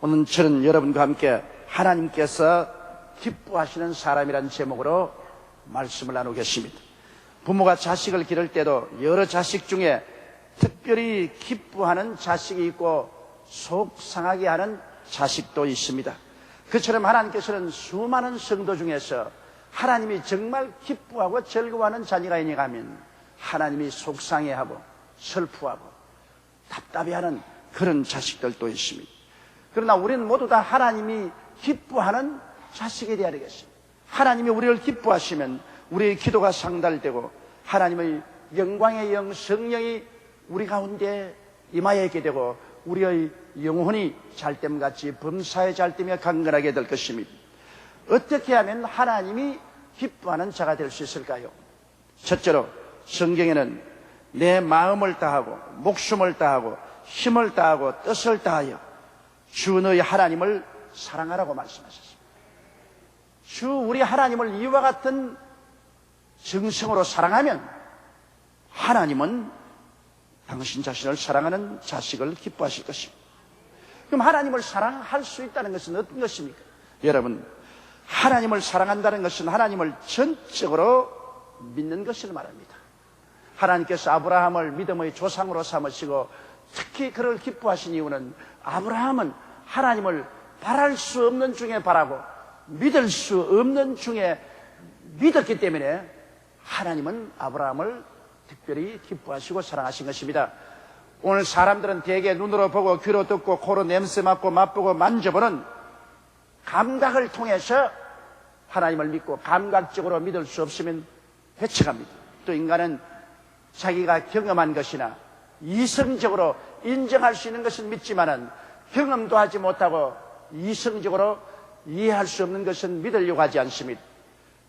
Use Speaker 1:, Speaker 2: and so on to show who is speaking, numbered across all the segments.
Speaker 1: 오늘 저는 여러분과 함께 하나님께서 기뻐하시는 사람이라는 제목으로 말씀을 나누겠습니다. 부모가 자식을 기를 때도 여러 자식 중에 특별히 기뻐하는 자식이 있고 속상하게 하는 자식도 있습니다. 그처럼 하나님께서는 수많은 성도 중에서 하나님이 정말 기뻐하고 즐거워하는 자녀가 있는가 하면 하나님이 속상해하고 슬퍼하고 답답해하는 그런 자식들도 있습니다. 그러나 우리는 모두 다 하나님이 기뻐하는 자식이 되어야 되겠습니다. 하나님이 우리를 기뻐하시면 우리의 기도가 상달되고 하나님의 영광의 영 성령이 우리 가운데 임하여 있게 되고 우리의 영혼이 잘됨같이 범사에 잘되며 강건하게 될 것입니다. 어떻게 하면 하나님이 기뻐하는 자가 될 수 있을까요? 첫째로 성경에는 내 마음을 다하고 목숨을 다하고 힘을 다하고 뜻을 다하여 주 너희 하나님을 사랑하라고 말씀하셨습니다. 주 우리 하나님을 이와 같은 정성으로 사랑하면 하나님은 당신 자신을 사랑하는 자식을 기뻐하실 것입니다. 그럼 하나님을 사랑할 수 있다는 것은 어떤 것입니까? 여러분, 하나님을 사랑한다는 것은 하나님을 전적으로 믿는 것을 말합니다. 하나님께서 아브라함을 믿음의 조상으로 삼으시고 특히 그를 기뻐하신 이유는 아브라함은 하나님을 바랄 수 없는 중에 바라고 믿을 수 없는 중에 믿었기 때문에 하나님은 아브라함을 특별히 기뻐하시고 사랑하신 것입니다. 오늘 사람들은 대개 눈으로 보고 귀로 듣고 코로 냄새 맡고 맛보고 만져보는 감각을 통해서 하나님을 믿고 감각적으로 믿을 수 없으면 회측합니다. 또 인간은 자기가 경험한 것이나 이성적으로 인정할 수 있는 것은 믿지만은 경험도 하지 못하고 이성적으로 이해할 수 없는 것은 믿으려고 하지 않습니다.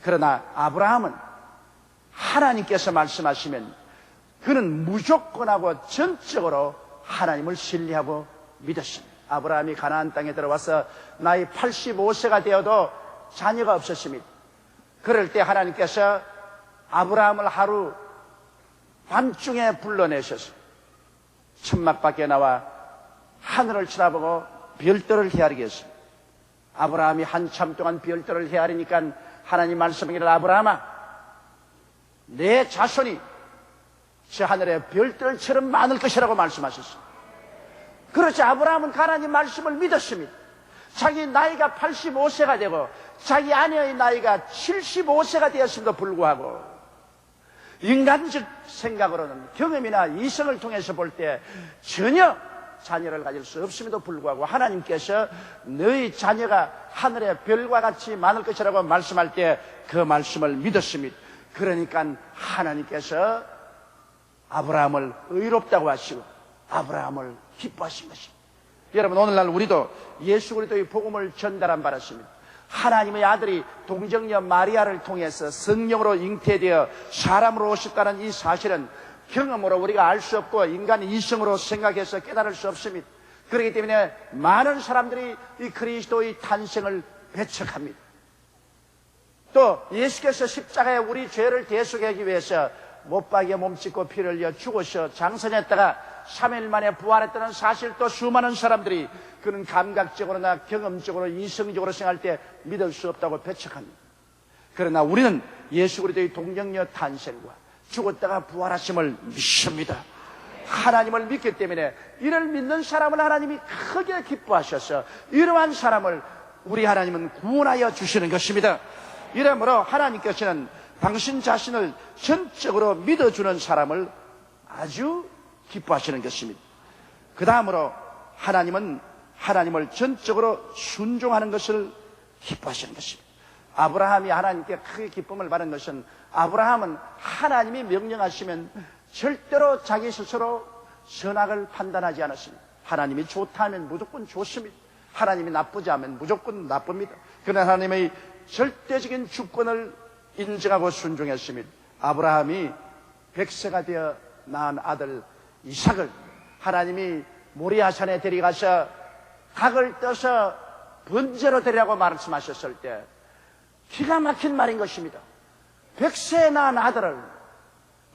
Speaker 1: 그러나 아브라함은 하나님께서 말씀하시면 그는 무조건하고 전적으로 하나님을 신뢰하고 믿었습니다. 아브라함이 가나안 땅에 들어와서 나이 85세가 되어도 자녀가 없었습니다. 그럴 때 하나님께서 아브라함을 하루 밤중에 불러내셔서 천막 밖에 나와 하늘을 쳐다보고 별들을 헤아리게 했습니다. 아브라함이 한참 동안 별들을 헤아리니까 하나님 말씀하기를 아브라함아, 내 자손이 저 하늘의 별들처럼 많을 것이라고 말씀하셨습니다. 그렇지, 아브라함은 하나님 말씀을 믿었습니다. 자기 나이가 85세가 되고 자기 아내의 나이가 75세가 되었음에도 불구하고 인간적 생각으로는 경험이나 이성을 통해서 볼 때 전혀 자녀를 가질 수 없음에도 불구하고 하나님께서 너희 자녀가 하늘의 별과 같이 많을 것이라고 말씀할 때 그 말씀을 믿었습니다. 그러니까 하나님께서 아브라함을 의롭다고 하시고 아브라함을 기뻐하신 것입니다. 여러분, 오늘날 우리도 예수 그리스도의 복음을 전달한 바였습니다. 하나님의 아들이 동정녀 마리아를 통해서 성령으로 잉태되어 사람으로 오셨다는 이 사실은 경험으로 우리가 알 수 없고 인간의 이성으로 생각해서 깨달을 수 없습니다. 그렇기 때문에 많은 사람들이 이 그리스도의 탄생을 배척합니다. 또 예수께서 십자가에 우리 죄를 대속하기 위해서 못박이에 몸짓고 피를 흘려 죽으셔 장선했다가 3일 만에 부활했다는 사실도 수많은 사람들이 그는 감각적으로나 경험적으로 이성적으로 생각할 때 믿을 수 없다고 배척합니다. 그러나 우리는 예수 그리스도의 동정녀 탄생과 죽었다가 부활하심을 믿습니다. 하나님을 믿기 때문에 이를 믿는 사람을 하나님이 크게 기뻐하셔서 이러한 사람을 우리 하나님은 구원하여 주시는 것입니다. 이러므로 하나님께서는 당신 자신을 전적으로 믿어주는 사람을 아주 기뻐하시는 것입니다. 그 다음으로 하나님은 하나님을 전적으로 순종하는 것을 기뻐하시는 것입니다. 아브라함이 하나님께 크게 기쁨을 받은 것은 아브라함은 하나님이 명령하시면 절대로 자기 스스로 선악을 판단하지 않았습니다. 하나님이 좋다면 무조건 좋습니다. 하나님이 나쁘지 않으면 무조건 나쁩니다. 그러나 하나님의 절대적인 주권을 인정하고 순종했습니다. 아브라함이 100세가 되어 낳은 아들 이삭을 하나님이 모리아산에 데려가서 닭을 떠서 번제로 드리라고 말씀하셨을 때 기가 막힌 말인 것입니다. 100세에 낳은 아들을,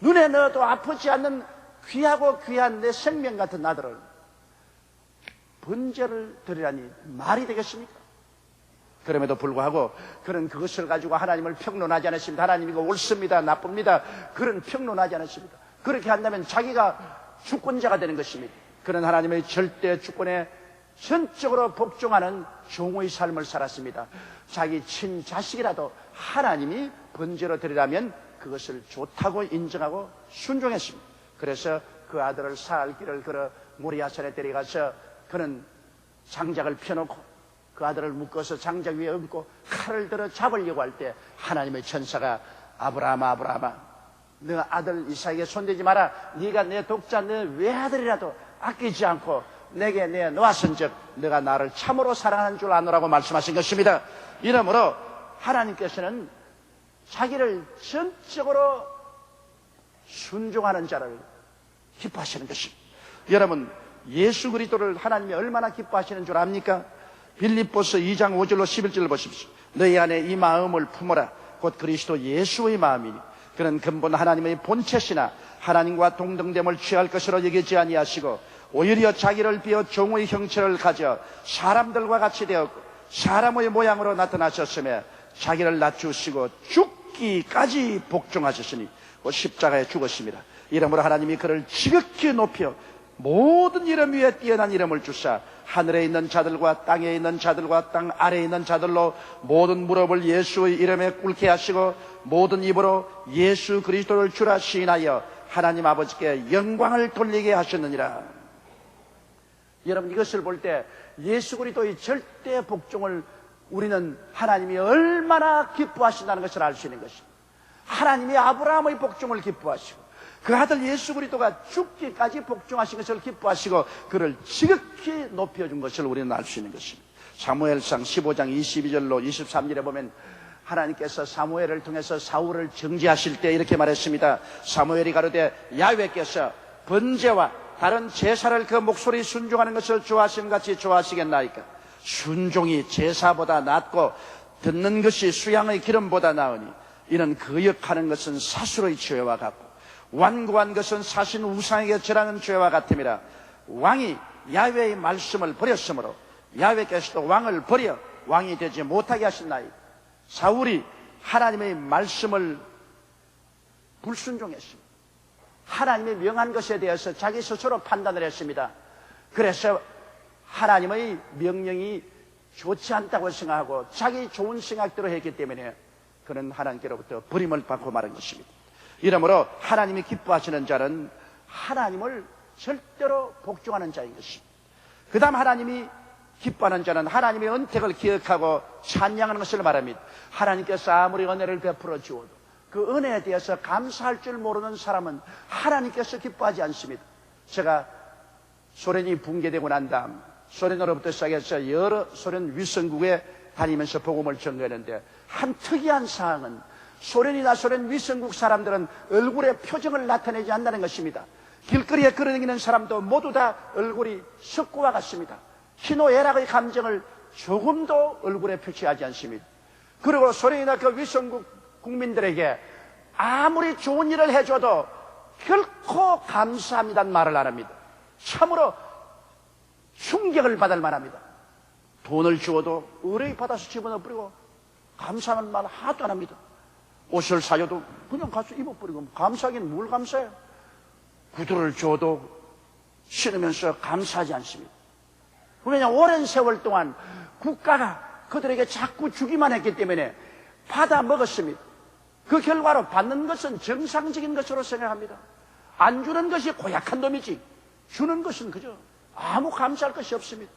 Speaker 1: 눈에 넣어도 아프지 않는 귀하고 귀한 내 생명 같은 아들을 번제를 드리라니 말이 되겠습니까? 그럼에도 불구하고 그는 그것을 가지고 하나님을 평론하지 않았습니다. 하나님 이거 옳습니다, 나쁩니다, 그런 평론하지 않았습니다. 그렇게 한다면 자기가 주권자가 되는 것입니다. 그는 하나님의 절대 주권에 전적으로 복종하는 종의 삶을 살았습니다. 자기 친자식이라도 하나님이 번제로 드리라면 그것을 좋다고 인정하고 순종했습니다. 그래서 그 아들을 사할 길을 걸어 모리아산에 데려가서 그는 장작을 펴놓고 그 아들을 묶어서 장작 위에 얹고 칼을 들어 잡으려고 할 때 하나님의 천사가 아브라함아, 아브라함아, 너 아들 이삭에게 손대지 마라. 네가 내 독자, 내 외아들이라도 아끼지 않고 내게 내놓았은즉 너가 나를 참으로 사랑하는 줄 아노라고 말씀하신 것입니다. 이러므로 하나님께서는 자기를 전적으로 순종하는 자를 기뻐하시는 것입니다. 여러분, 예수 그리스도를 하나님이 얼마나 기뻐하시는 줄 압니까? 빌립보서 2장 5절로 11절을 보십시오. 너희 안에 이 마음을 품어라. 곧 그리스도 예수의 마음이니 그는 근본 하나님의 본체시나 하나님과 동등됨을 취할 것으로 여기지 아니하시고 오히려 자기를 비어 종의 형체를 가져 사람들과 같이 되었고 사람의 모양으로 나타나셨으며 자기를 낮추시고 죽기까지 복종하셨으니 그 십자가에 죽었습니다. 이러므로 하나님이 그를 지극히 높여 모든 이름 위에 뛰어난 이름을 주사 하늘에 있는 자들과 땅에 있는 자들과 땅 아래에 있는 자들로 모든 무릎을 예수의 이름에 꿇게 하시고 모든 입으로 예수 그리스도를 주라 시인하여 하나님 아버지께 영광을 돌리게 하셨느니라. 여러분, 이것을 볼 때 예수 그리스도의 절대 복종을 우리는 하나님이 얼마나 기뻐하신다는 것을 알 수 있는 것입니다. 하나님이 아브라함의 복종을 기뻐하시고 그 아들 예수 그리스도가 죽기까지 복종하신 것을 기뻐하시고 그를 지극히 높여준 것을 우리는 알 수 있는 것입니다. 사무엘상 15장 22절로 23절에 보면 하나님께서 사무엘을 통해서 사울을 정죄하실 때 이렇게 말했습니다. 사무엘이 가로되 야훼께서 번제와 다른 제사를 그 목소리 순종하는 것을 좋아하시는 같이 좋아하시겠나이까? 순종이 제사보다 낫고 듣는 것이 수양의 기름보다 나으니 이는 거역하는 것은 사수의 죄와 같고 완고한 것은 사신 우상에게 절하는 죄와 같음이라. 왕이 야훼의 말씀을 버렸으므로 야훼께서도 왕을 버려 왕이 되지 못하게 하셨나이. 사울이 하나님의 말씀을 불순종했습니다. 하나님의 명한 것에 대해서 자기 스스로 판단을 했습니다. 그래서 하나님의 명령이 좋지 않다고 생각하고 자기 좋은 생각대로 했기 때문에 그는 하나님께로부터 버림을 받고 말한 것입니다. 이러므로 하나님이 기뻐하시는 자는 하나님을 절대로 복종하는 자인 것입니다. 그 다음 하나님이 기뻐하는 자는 하나님의 은택을 기억하고 찬양하는 것을 말합니다. 하나님께서 아무리 은혜를 베풀어 주어도 그 은혜에 대해서 감사할 줄 모르는 사람은 하나님께서 기뻐하지 않습니다. 제가 소련이 붕괴되고 난 다음 소련으로부터 시작해서 여러 소련 위성국에 다니면서 복음을 전거했는데 한 특이한 사항은 소련이나 소련 위성국 사람들은 얼굴에 표정을 나타내지 않는다는 것입니다. 길거리에 걸어다니는 사람도 모두 다 얼굴이 석고와 같습니다. 희노애락의 감정을 조금도 얼굴에 표시하지 않습니다. 그리고 소련이나 그 위성국 국민들에게 아무리 좋은 일을 해줘도 결코 감사합니다는 말을 안 합니다. 참으로 충격을 받을 만합니다. 돈을 주어도 의뢰 받아서 집어넣어버리고 감사하는 말 하나도 안 합니다. 옷을 사줘도 그냥 가서 입어버리고 감사하기는 뭘 감사해요. 구두를 줘도 신으면서 감사하지 않습니다. 왜냐하면 오랜 세월 동안 국가가 그들에게 자꾸 주기만 했기 때문에 받아 먹었습니다. 그 결과로 받는 것은 정상적인 것으로 생각합니다. 안 주는 것이 고약한 놈이지 주는 것은 그저 아무 감사할 것이 없습니다.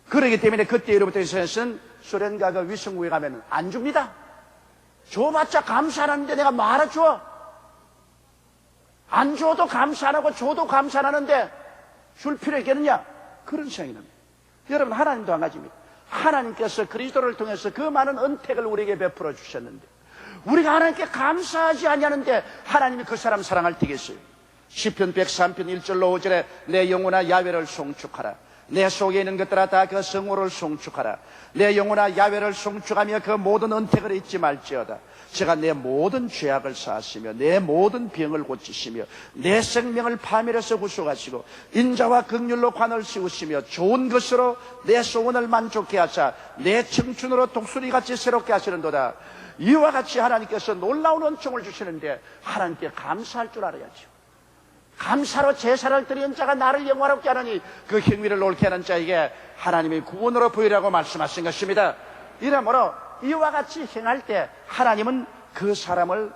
Speaker 1: 그렇기 때문에 그때 이로부터 있어서는 소련과 그 위성국에 가면 안 줍니다. 줘봤자 감사 안 하는데 내가 말아 줘. 안 줘도 감사 안 하고 줘도 감사 안 하는데 줄 필요 있겠느냐? 그런 생각이 납니다. 여러분, 하나님도 한 가지입니다. 하나님께서 그리스도를 통해서 그 많은 은택을 우리에게 베풀어 주셨는데 우리가 하나님께 감사하지 아니하는데 하나님이 그 사람 사랑할 테겠어요? 시편 103편 1절로 5절에 내 영혼아 야훼를 송축하라. 내 속에 있는 것들아 다 그 성호를 송축하라. 내 영혼아 야훼를 송축하며 그 모든 은택을 잊지 말지어다. 제가 내 모든 죄악을 사하시며 내 모든 병을 고치시며 내 생명을 파멸해서 구속하시고 인자와 긍휼로 관을 씌우시며 좋은 것으로 내 소원을 만족케 하사 내 청춘으로 독수리같이 새롭게 하시는도다. 이와 같이 하나님께서 놀라운 은총을 주시는데 하나님께 감사할 줄 알아야죠. 감사로 제사를 드리는 자가 나를 영화롭게 하느니 그 행위를 옳게 하는 자에게 하나님이 구원으로 보이라고 말씀하신 것입니다. 이러므로 이와 같이 행할 때 하나님은 그 사람을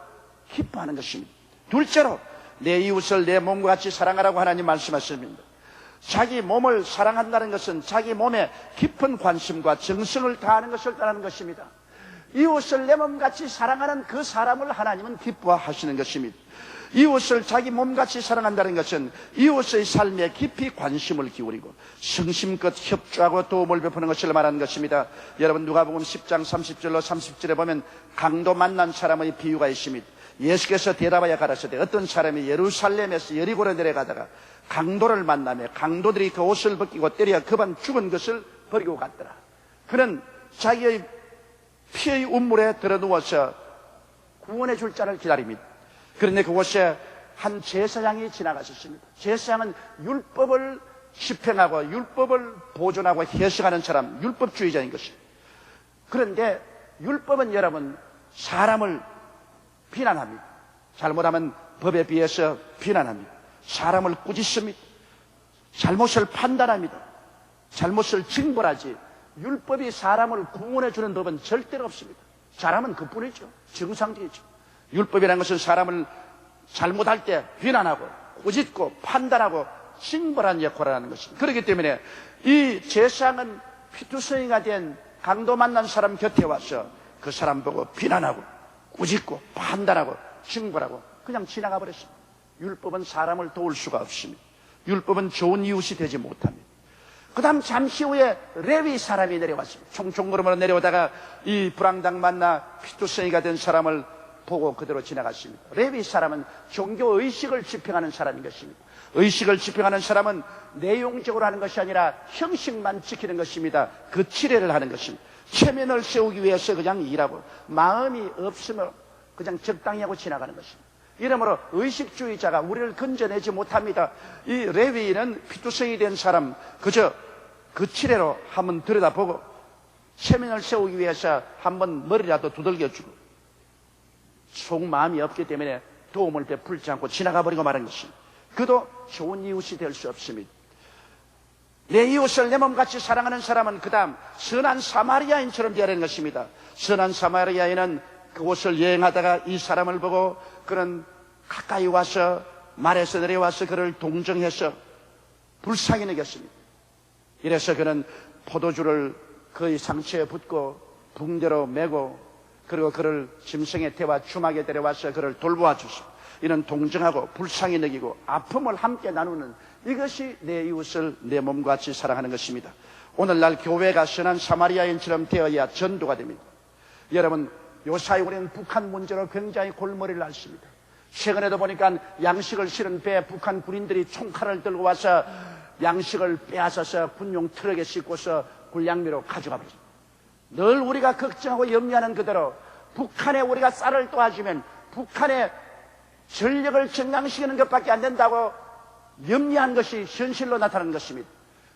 Speaker 1: 기뻐하는 것입니다. 둘째로 내 이웃을 내 몸과 같이 사랑하라고 하나님 말씀하십니다. 자기 몸을 사랑한다는 것은 자기 몸에 깊은 관심과 정성을 다하는 것을 따르는 것입니다. 이웃을 내 몸같이 사랑하는 그 사람을 하나님은 기뻐하시는 것입니다. 이웃을 자기 몸같이 사랑한다는 것은 이웃의 삶에 깊이 관심을 기울이고 성심껏 협조하고 도움을 베푸는 것을 말하는 것입니다. 여러분 누가복음 10장 30절로 30절에 보면 강도 만난 사람의 비유가 있습니다. 예수께서 대답하여 가라사대 어떤 사람이 예루살렘에서 여리고로 내려가다가 강도를 만나며 강도들이 그 옷을 벗기고 때려 급한 죽은 것을 버리고 갔더라. 그는 자기의 피의 운물에 들어누워서 구원해 줄 자를 기다립니다. 그런데 그곳에 한 제사장이 지나갔었습니다. 제사장은 율법을 집행하고 율법을 보존하고 해석하는 사람, 율법주의자인 것입니다. 그런데 율법은 여러분 사람을 비난합니다. 잘못하면 법에 비해서 비난합니다. 사람을 꾸짖습니다. 잘못을 판단합니다. 잘못을 징벌하지 율법이 사람을 구원해 주는 법은 절대로 없습니다. 잘하면 그뿐이죠. 정상적이죠. 율법이라는 것은 사람을 잘못할 때 비난하고 꾸짖고 판단하고 징벌하는 역할을 하는 것입니다. 그렇기 때문에 이 제사장은 피투성이가 된 강도 만난 사람 곁에 와서 그 사람 보고 비난하고 꾸짖고 판단하고 징벌하고 그냥 지나가 버렸습니다. 율법은 사람을 도울 수가 없습니다. 율법은 좋은 이웃이 되지 못합니다. 그 다음 잠시 후에 레위 사람이 내려왔습니다. 총총걸음으로 내려오다가 이 불황당 만나 피투성이가 된 사람을 보고 그대로 지나갔습니다. 레위 사람은 종교의식을 집행하는 사람인 것입니다. 의식을 집행하는 사람은 내용적으로 하는 것이 아니라 형식만 지키는 것입니다. 그 칠해를 하는 것입니다. 체면을 세우기 위해서 그냥 일하고 마음이 없으면 그냥 적당히 하고 지나가는 것입니다. 이러므로 의식주의자가 우리를 건져내지 못합니다. 이 레위인은 피투성이 된 사람 그저 그 칠해로 한번 들여다보고 체면을 세우기 위해서 한번 머리라도 두들겨주고 속마음이 없기 때문에 도움을 베풀지 않고 지나가 버리고 말한 것입니다. 그도 좋은 이웃이 될 수 없습니다. 내 이웃을 내 몸같이 사랑하는 사람은 그 다음 선한 사마리아인처럼 되어야 하는 것입니다. 선한 사마리아인은 그곳을 여행하다가 이 사람을 보고 그는 가까이 와서 말에서 내려와서 그를 동정해서 불쌍히 여겼습니다. 이래서 그는 포도주를 그의 상처에 붓고 붕대로 메고 그리고 그를 짐승의 태와 주막에 데려와서 그를 돌보아 주시고 이는 동정하고 불쌍히 여기고 아픔을 함께 나누는 이것이 내 이웃을 내 몸과 같이 사랑하는 것입니다. 오늘날 교회가 선한 사마리아인처럼 되어야 전도가 됩니다. 여러분 요사이 우리는 북한 문제로 굉장히 골머리를 앓습니다. 최근에도 보니까 양식을 실은 배에 북한 군인들이 총칼을 들고 와서 양식을 빼앗아서 군용 트럭에 싣고서 굴량미로 가져가 버렸습니다. 늘 우리가 걱정하고 염려하는 그대로 북한에 우리가 쌀을 도와주면 북한의 전력을 증강시키는 것밖에 안 된다고 염려한 것이 현실로 나타나는 것입니다.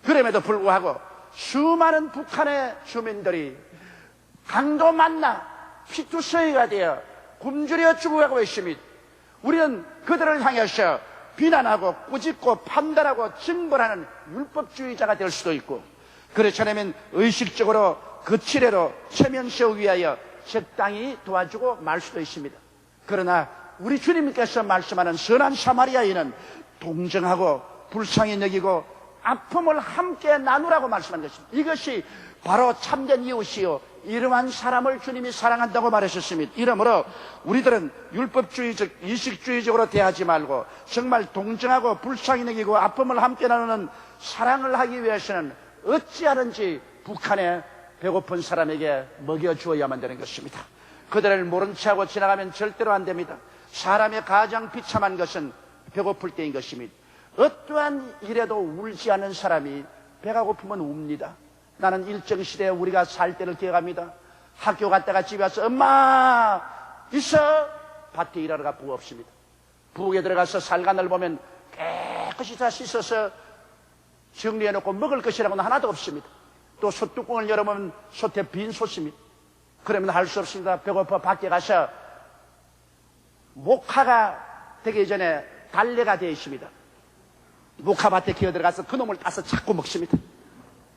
Speaker 1: 그럼에도 불구하고 수많은 북한의 주민들이 강도 만나 피투성이가 되어 굶주려 죽어가고 있습니다. 우리는 그들을 향해서 비난하고 꾸짖고 판단하고 징벌하는 율법주의자가 될 수도 있고 그렇지 않으면 의식적으로 그 칠해로 체면 세우기 위하여 적당히 도와주고 말 수도 있습니다. 그러나 우리 주님께서 말씀하는 선한 사마리아인은 동정하고 불쌍히 여기고 아픔을 함께 나누라고 말씀하는 것입니다. 이것이 바로 참된 이웃이요 이러한 사람을 주님이 사랑한다고 말하셨습니다. 이러므로 우리들은 율법주의적 이식주의적으로 대하지 말고 정말 동정하고 불쌍히 여기고 아픔을 함께 나누는 사랑을 하기 위해서는 어찌하든지 북한의 배고픈 사람에게 먹여주어야만 되는 것입니다. 그들을 모른 체하고 지나가면 절대로 안 됩니다. 사람의 가장 비참한 것은 배고플 때인 것입니다. 어떠한 일에도 울지 않는 사람이 배가 고프면 웁니다. 나는 일정시대에 우리가 살 때를 기억합니다. 학교 갔다가 집에 와서 엄마 있어? 밭에 일하러 가 부엌 없습니다. 부엌에 들어가서 살간을 보면 깨끗이 다 씻어서 정리해놓고 먹을 것이라고는 하나도 없습니다. 또 솥뚜껑을 열어보면 솥에 빈 솥입니다. 그러면 할 수 없습니다. 배고파 밖에 가서 목화가 되기 전에 달래가 되어 있습니다. 목화밭에 기어 들어가서 그놈을 따서 자꾸 먹습니다.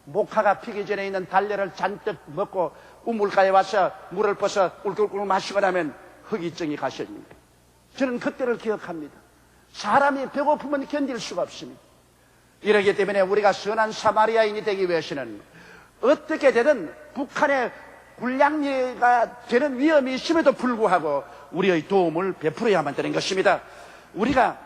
Speaker 1: 목화가 피기 전에 있는 달래를 잔뜩 먹고 우물가에 와서 물을 퍼서 꿀꿀꿀 마시고 나면 허기증이 가셔집니다. 저는 그때를 기억합니다. 사람이 배고프면 견딜 수가 없습니다. 이러기 때문에 우리가 선한 사마리아인이 되기 위해서는 어떻게 되든 북한의 불량리가 되는 위험이 있음에도 불구하고 우리의 도움을 베풀어야만 되는 것입니다. 우리가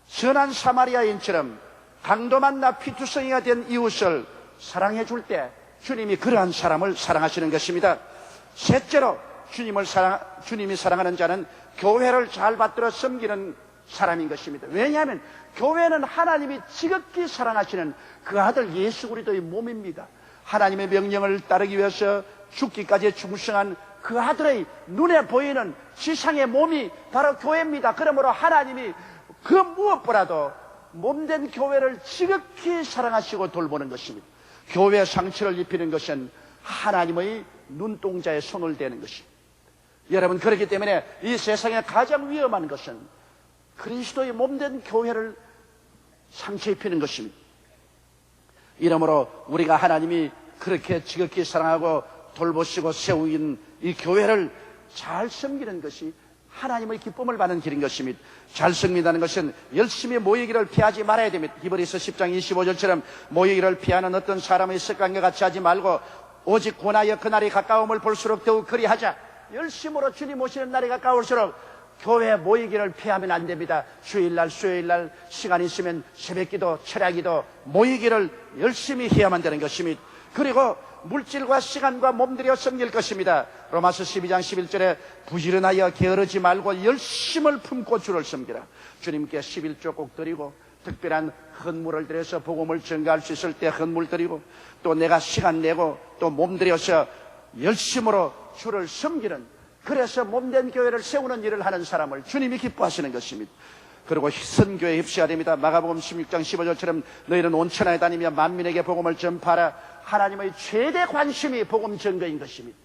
Speaker 1: 선한 사마리아인처럼 강도 만나 피투성이가 된 이웃을 사랑해 줄 때 주님이 그러한 사람을 사랑하시는 것입니다. 셋째로 주님이 사랑하는 자는 교회를 잘 받들어 섬기는 사람인 것입니다. 왜냐하면 교회는 하나님이 지극히 사랑하시는 그 아들 예수 그리스도의 몸입니다. 하나님의 명령을 따르기 위해서 죽기까지 충성한 그 아들의 눈에 보이는 지상의 몸이 바로 교회입니다. 그러므로 하나님이 그 무엇보다도 몸된 교회를 지극히 사랑하시고 돌보는 것입니다. 교회에 상처를 입히는 것은 하나님의 눈동자에 손을 대는 것입니다. 여러분, 그렇기 때문에 이 세상에 가장 위험한 것은 그리스도의 몸된 교회를 상처 입히는 것입니다. 이러므로 우리가 하나님이 그렇게 지극히 사랑하고 돌보시고 세우인 이 교회를 잘 섬기는 것이 하나님의 기쁨을 받는 길인 것입니다. 잘 섬긴다는 것은 열심히 모이기를 피하지 말아야 됩니다. 히브리서 10장 25절처럼 모이기를 피하는 어떤 사람의 습관과 같이 하지 말고 오직 권하여 그날이 가까움을 볼수록 더욱 그리하자. 열심으로 주님 오시는 날이 가까울수록 교회 모이기를 피하면 안 됩니다. 주일날 수요일날 시간 있으면 새벽기도 철야기도 모이기를 열심히 해야만 되는 것입니다. 그리고 물질과 시간과 몸들여 섬길 것입니다. 로마서 12장 11절에 부지런하여 게으르지 말고 열심을 품고 주를 섬기라. 주님께 11조 꼭 드리고 특별한 헌물을 드려서 복음을 전가할 수 있을 때 헌물 드리고 또 내가 시간 내고 또 몸들여서 열심으로 주를 섬기는, 그래서 몸된 교회를 세우는 일을 하는 사람을 주님이 기뻐하시는 것입니다. 그리고 선교에 휩써야 됩니다. 마가복음 16장 15절처럼 너희는 온 천하에 다니며 만민에게 복음을 전파하라. 하나님의 최대 관심이 복음 전거인 것입니다.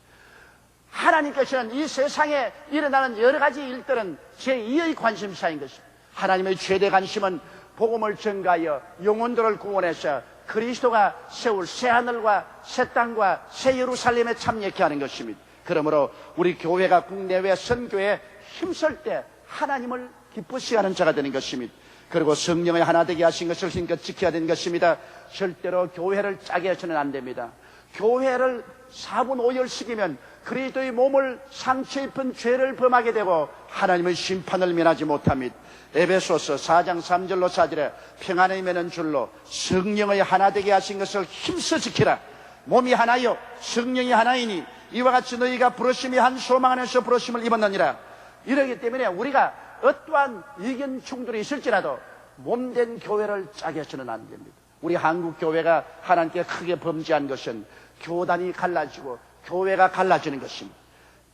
Speaker 1: 하나님께서는 이 세상에 일어나는 여러 가지 일들은 제2의 관심사인 것입니다. 하나님의 최대 관심은 복음을 전가하여 영혼들을 구원해서 그리스도가 세울 새하늘과 새 땅과 새 예루살렘에 참여케 하는 것입니다. 그러므로 우리 교회가 국내외 선교에 힘쓸 때 하나님을 기쁘시게 하는 자가 되는 것입니다. 그리고 성령의 하나 되게 하신 것을 힘껏 지켜야 되는 것입니다. 절대로 교회를 짜게 해서는 안 됩니다. 교회를 4분 5열시키면 그리스도의 몸을 상처 입은 죄를 범하게 되고 하나님의 심판을 면하지 못합니다. 에베소서 4장 3절로 4절에 평안의 매는 줄로 성령의 하나 되게 하신 것을 힘써 지키라. 몸이 하나요 성령이 하나이니 이와 같이 너희가 부르심이 한 소망 안에서 부르심을 입었느니라. 이러기 때문에 우리가 어떠한 의견 충돌이 있을지라도 몸된 교회를 짜게 해서는 안 됩니다. 우리 한국 교회가 하나님께 크게 범죄한 것은 교단이 갈라지고 교회가 갈라지는 것입니다.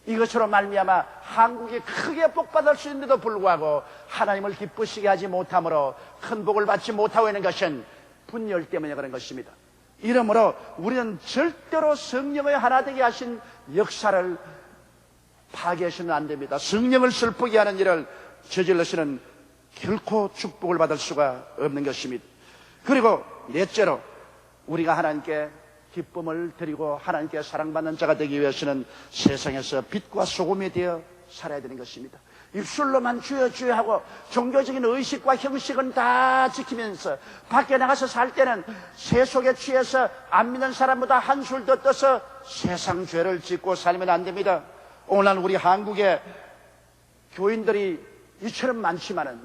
Speaker 1: 이것으로 말미암아 한국이 크게 복받을 수 있는데도 불구하고 하나님을 기쁘시게 하지 못함으로 큰 복을 받지 못하고 있는 것은 분열 때문에 그런 것입니다. 이러므로 우리는 절대로 성령의 하나 되게 하신 역사를 파괴해서는 안 됩니다. 성령을 슬프게 하는 일을 저질러서는 결코 축복을 받을 수가 없는 것입니다. 그리고 넷째로 우리가 하나님께 기쁨을 드리고 하나님께 사랑받는 자가 되기 위해서는 세상에서 빛과 소금이 되어 살아야 되는 것입니다. 입술로만 주여 주여 하고 종교적인 의식과 형식은 다 지키면서 밖에 나가서 살 때는 세속에 취해서 안 믿는 사람보다 한술 더 떠서 세상 죄를 짓고 살면 안 됩니다. 오늘날 우리 한국의 교인들이 이처럼 많지만은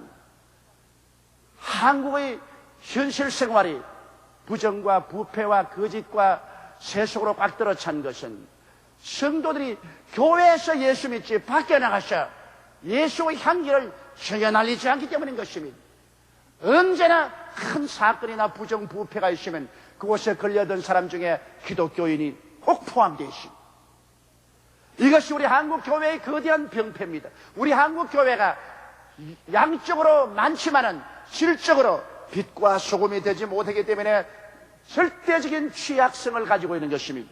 Speaker 1: 한국의 현실 생활이 부정과 부패와 거짓과 세속으로 꽉 들어찬 것은 성도들이 교회에서 예수 믿지 밖에 나가서 예수의 향기를 전혀 날리지 않기 때문인 것입니다. 언제나 큰 사건이나 부정 부패가 있으면 그곳에 걸려든 사람 중에 기독교인이 꼭 포함되어 있습니다. 이것이 우리 한국 교회의 거대한 병폐입니다. 우리 한국 교회가 양적으로 많지만은 질적으로 빛과 소금이 되지 못하기 때문에 절대적인 취약성을 가지고 있는 것입니다.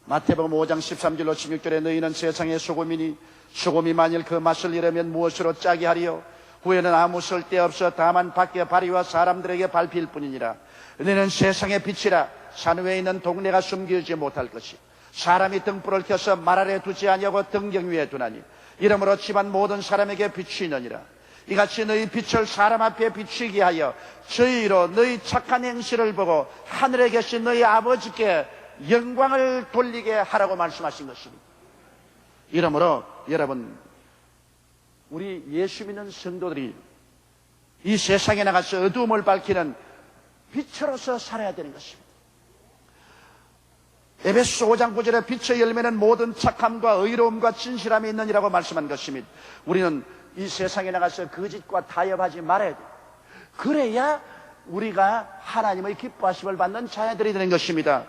Speaker 1: 마태복음 5장 13절로 16절에 너희는 세상의 소금이니 소금이 만일 그 맛을 잃으면 무엇으로 짜게 하리요? 후에는 아무 쓸데없어 다만 밖에 발이와 사람들에게 밟힐 뿐이니라. 너희는 세상의 빛이라. 산 위에 있는 동네가 숨기지 못할 것이 사람이 등불을 켜서 말 아래 두지 아니하고 등경 위에 두나니 이러므로 집안 모든 사람에게 빛이 있느니라. 이같이 너희 빛을 사람 앞에 비추게 하여 저희로 너희 착한 행실을 보고 하늘에 계신 너희 아버지께 영광을 돌리게 하라고 말씀하신 것입니다. 이러므로 여러분, 우리 예수 믿는 성도들이 이 세상에 나가서 어두움을 밝히는 빛으로서 살아야 되는 것입니다. 에베소 5장 9절에 빛의 열매는 모든 착함과 의로움과 진실함이 있느니라고 말씀한 것입니다. 우리는 이 세상에 나가서 거짓과 타협하지 말아야 돼요. 그래야 우리가 하나님의 기뻐하심을 받는 자녀들이 되는 것입니다.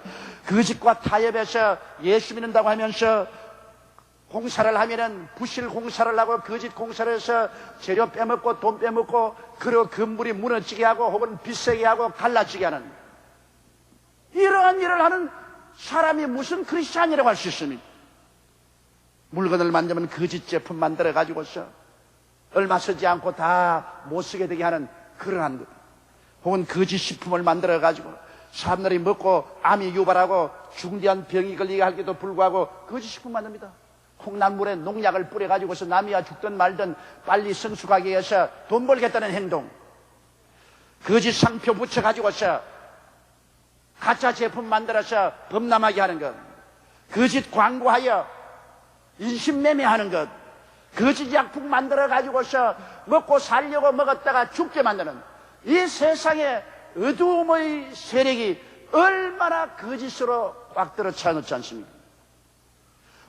Speaker 1: 거짓과 타협에서 예수 믿는다고 하면서 공사를 하면은 부실 공사를 하고 거짓 공사를 해서 재료 빼먹고 돈 빼먹고 그리고 건물이 무너지게 하고 혹은 빚세게 하고 갈라지게 하는 이러한 일을 하는 사람이 무슨 크리스찬이라고 할 수 있습니까? 물건을 만들면 거짓 제품 만들어 가지고서 얼마 쓰지 않고 다 못 쓰게 되게 하는 그러한 것, 혹은 거짓 식품을 만들어 가지고 사람들이 먹고 암이 유발하고 중대한 병이 걸리게 할지도 불구하고 거짓 식품 만듭니다. 콩나물에 농약을 뿌려 가지고서 남이야 죽든 말든 빨리 성숙하게 위해서 돈 벌겠다는 행동, 거짓 상표 붙여 가지고서 가짜 제품 만들어서 범람하게 하는 것, 거짓 광고하여 인신매매하는 것, 거짓 약품 만들어 가지고서 먹고 살려고 먹었다가 죽게 만드는 이 세상의 어두움의 세력이 얼마나 거짓으로 꽉 들어차 놓지 않습니까?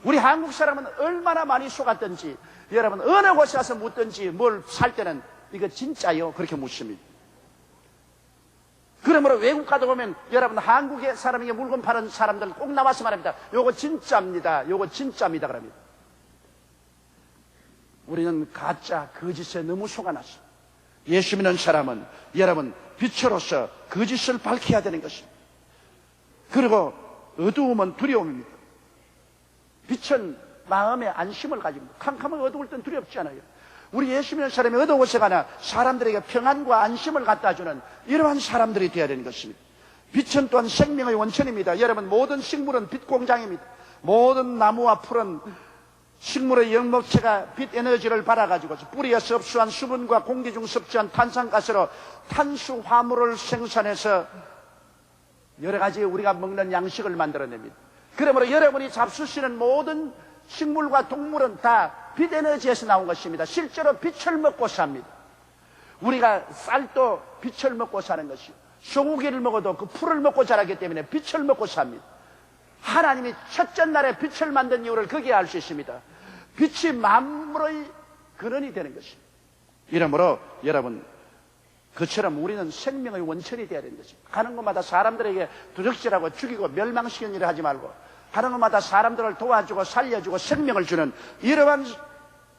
Speaker 1: 우리 한국 사람은 얼마나 많이 속았던지, 여러분 어느 곳에 가서 묻든지 뭘 살 때는 이거 진짜요? 그렇게 묻습니다. 그러므로 외국 가다 보면 여러분 한국의 사람에게 물건 파는 사람들 꼭 나와서 말합니다. 요거 진짜입니다. 요거 진짜입니다. 그럽니다. 우리는 가짜 거짓에 너무 속아났어. 예수 믿는 사람은 여러분 빛으로서 거짓을 밝혀야 되는 것입니다. 그리고 어두움은 두려움입니다. 빛은 마음의 안심을 가지고 캄캄하게 어두울 땐 두렵지 않아요. 우리 예수 믿는 사람이 어두운 곳에 가나 사람들에게 평안과 안심을 갖다 주는 이러한 사람들이 되어야 되는 것입니다. 빛은 또한 생명의 원천입니다. 여러분 모든 식물은 빛 공장입니다. 모든 나무와 풀은 식물의 영목체가 빛 에너지를 받아가지고 뿌리에서 흡수한 수분과 공기 중 섭취한 탄산가스로 탄수화물을 생산해서 여러 가지 우리가 먹는 양식을 만들어냅니다. 그러므로 여러분이 잡수시는 모든 식물과 동물은 다 빛 에너지에서 나온 것입니다. 실제로 빛을 먹고 삽니다. 우리가 쌀도 빛을 먹고 사는 것이요, 소고기를 먹어도 그 풀을 먹고 자라기 때문에 빛을 먹고 삽니다. 하나님이 첫째 날에 빛을 만든 이유를 거기에 알 수 있습니다. 빛이 만물의 근원이 되는 것입니다. 이러므로 여러분 그처럼 우리는 생명의 원천이 되어야 되는 것입니다. 가는 곳마다 사람들에게 도적질하고 죽이고 멸망시키는 일을 하지 말고 가는 곳마다 사람들을 도와주고 살려주고 생명을 주는 이러한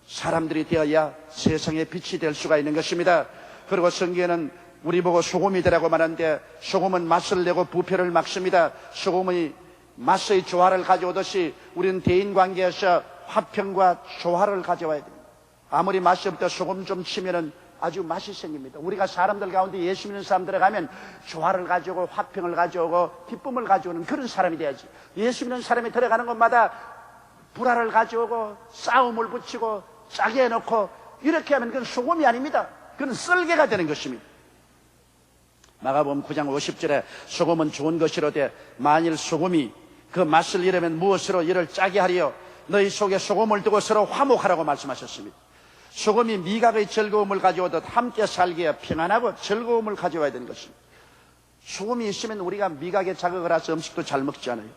Speaker 1: 사람들이 되어야 세상의 빛이 될 수가 있는 것입니다. 그리고 성경에는 우리 보고 소금이 되라고 말하는데 소금은 맛을 내고 부패를 막습니다. 소금이 맛의 조화를 가져오듯이 우리는 대인관계에서 화평과 조화를 가져와야 됩니다. 아무리 맛이 없다 소금 좀 치면은 아주 맛이 생깁니다. 우리가 사람들 가운데 예수 믿는 사람들에 가면 조화를 가져오고 화평을 가져오고 기쁨을 가져오는 그런 사람이 돼야지. 예수 믿는 사람이 들어가는 곳마다 불화를 가져오고 싸움을 붙이고 짜게 해놓고 이렇게 하면 그건 소금이 아닙니다. 그건 썰개가 되는 것입니다. 마가복음 9장 50절에 소금은 좋은 것이로되 만일 소금이 그 맛을 잃으면 무엇으로 이를 짜게 하리요? 너희 속에 소금을 두고 서로 화목하라고 말씀하셨습니다. 소금이 미각의 즐거움을 가져오듯 함께 살기에 평안하고 즐거움을 가져와야 되는 것입니다. 소금이 있으면 우리가 미각에 자극을 해서 음식도 잘 먹지 않아요.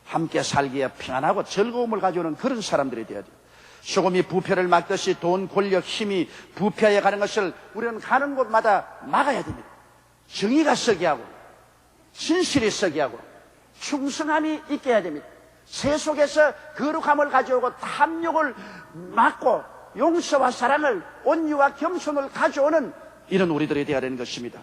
Speaker 1: 함께 살기에 평안하고 즐거움을 가져오는 그런 사람들이 되어야 돼요. 소금이 부패를 막듯이 돈, 권력, 힘이 부패하여 가는 것을 우리는 가는 곳마다 막아야 됩니다. 정의가 서게 하고 진실이 서게 하고 충성함이 있게 해야 됩니다. 세 속에서 거룩함을 가져오고 탐욕을 막고 용서와 사랑을, 온유와 겸손을 가져오는 이런 우리들이 되어야 되는 것입니다.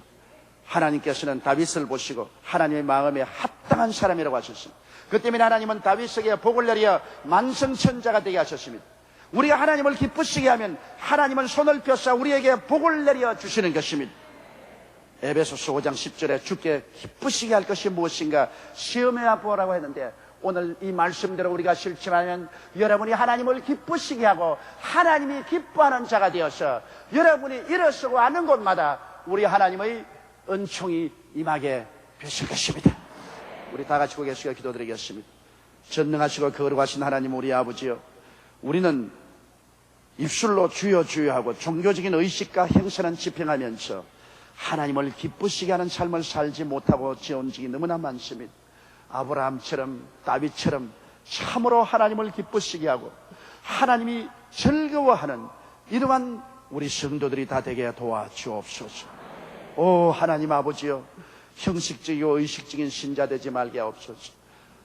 Speaker 1: 하나님께서는 다윗을 보시고 하나님의 마음에 합당한 사람이라고 하셨습니다. 그 때문에 하나님은 다윗에게 복을 내려 만성천자가 되게 하셨습니다. 우리가 하나님을 기쁘시게 하면 하나님은 손을 펴서 우리에게 복을 내려 주시는 것입니다. 에베소서 5장 10절에 주께 기쁘시게 할 것이 무엇인가 시험해 보라고 했는데, 오늘 이 말씀대로 우리가 실천하면 여러분이 하나님을 기쁘시게 하고 하나님이 기뻐하는 자가 되어서 여러분이 일어서고 하는 곳마다 우리 하나님의 은총이 임하게 되실 것입니다. 우리 다 같이 고개 숙여 기도드리겠습니다. 전능하시고 거룩하신 하나님 우리 아버지요, 우리는 입술로 주여 주여 하고 종교적인 의식과 행사는 집행하면서 하나님을 기쁘시게 하는 삶을 살지 못하고 지은 적이 너무나 많습니다. 아브라함처럼 다윗처럼 참으로 하나님을 기쁘시게 하고 하나님이 즐거워하는 이러한 우리 성도들이 다 되게 도와주옵소서. 오 하나님 아버지여, 형식적이고 의식적인 신자 되지 말게 하옵소서.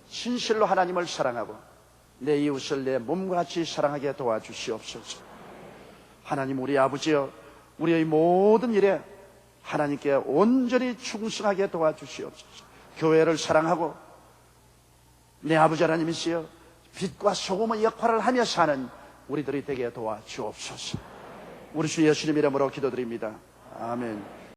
Speaker 1: 진실로 하나님을 사랑하고 내 이웃을 내 몸과 같이 사랑하게 도와주시옵소서. 하나님 우리 아버지여, 우리의 모든 일에 하나님께 온전히 충성하게 도와주시옵소서. 교회를 사랑하고 내 아버지 하나님이시여, 빛과 소금의 역할을 하며 사는 우리들이 되게 도와주옵소서. 우리 주 예수님 이름으로 기도드립니다. 아멘.